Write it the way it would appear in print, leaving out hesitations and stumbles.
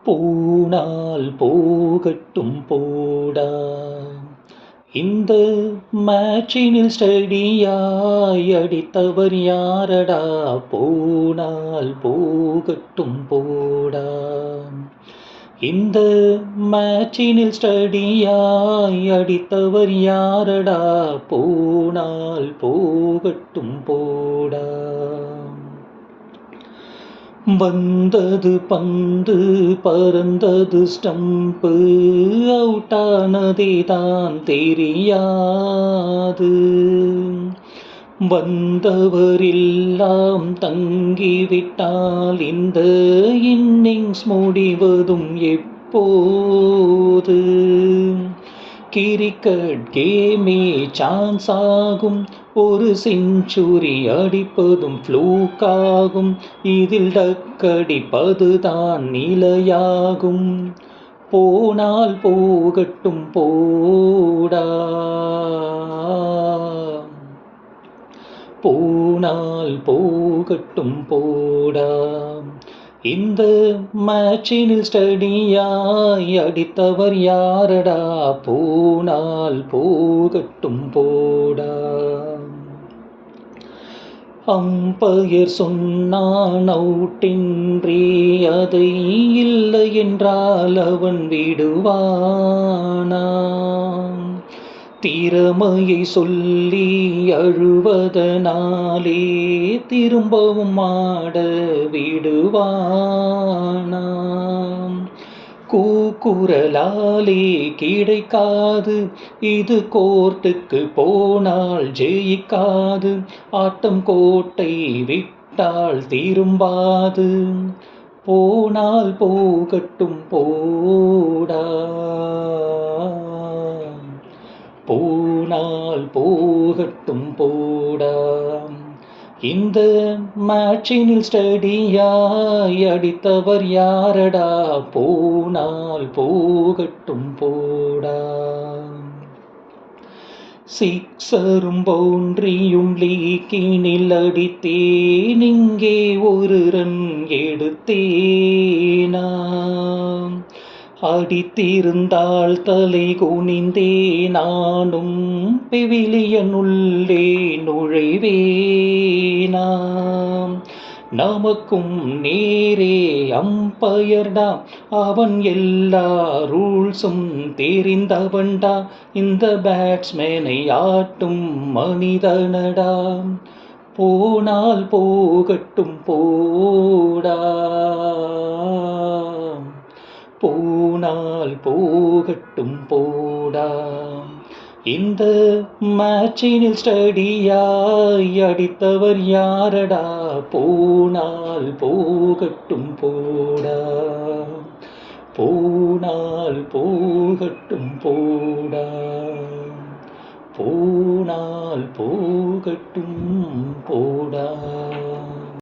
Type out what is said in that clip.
போனால் போகட்டும் போடா, இந்த மேட்சினில் ஸ்டடியாய் அடித்தவர் யாரடா, போனால் போகட்டும் போடா, இந்த மேட்சினில் ஸ்டடியாய் அடித்தவர் யாரடா, போனால் போகட்டும் போடா. வந்தது பந்து பறந்தது ஸ்டம்பு, அவுட்டானதே தான் தெரியாது, வந்தவரெல்லாம் தங்கிவிட்டால் இந்த இன்னிங்ஸ் முடிவதும் எப்போது, கிரிக்கெட் கேமே சான்ஸ் ஆகும், ஒரு செஞ்சுரி அடிப்பதும் ஃப்ளூக்காகும், இதில் டக்கடிப்பதுதான் நிலையாகும், போனால் போகட்டும் போடா, போனால் போகட்டும் போடா, இந்த மேட்சினில் ஸ்டடியாய் அடித்தவர் யாரடா, போனால் போகட்டும் போடா. அம்பயர் சொன்னான் அவுட்டின்றே, அதை இல்லை என்றால் அவன் விடுவானா, திறமையை சொல்லி அழுவதனாலே திரும்பவும் ஆட விடுவானா, கூக்குரலாலே கிடைக்காது, இது கோர்ட்டுக்கு போனால் ஜெயிக்காது, ஆட்டம் கோட்டை விட்டால் திரும்பாது, போனால் போகட்டும் போடா, போனால் போகட்டும் போடா, இந்த மேட்சினில் ஸ்டடியாய் அடித்தவர் யாரடா, போனால் போகட்டும் போடா. சிக்ஸரும் பவுண்டரியும் லீக்கினில் அடித்தேன், இங்கே ஒரு ரன் எடுத்தேனா, அடித்திருந்தால் தலை குனிந்தே நானும் பெவிலியன் உள்ளே நுழைவேனா, நமக்கும் நேரே அம்பயர்டா, அவன் எல்லா ரூல்ஸும் தெரிந்தவன்டா, இந்த பேட்ஸ்மேனை ஆட்டும் மனிதனடா, போனால் போகட்டும் போடா, போனால் போகட்டும் போடா, இந்த மேட்சினில் ஸ்டடியாய் அடித்தவர் யாரடா, போனால் போகட்டும் போடா, போனால் போகட்டும் போடா, போனால் போகட்டும் போடா.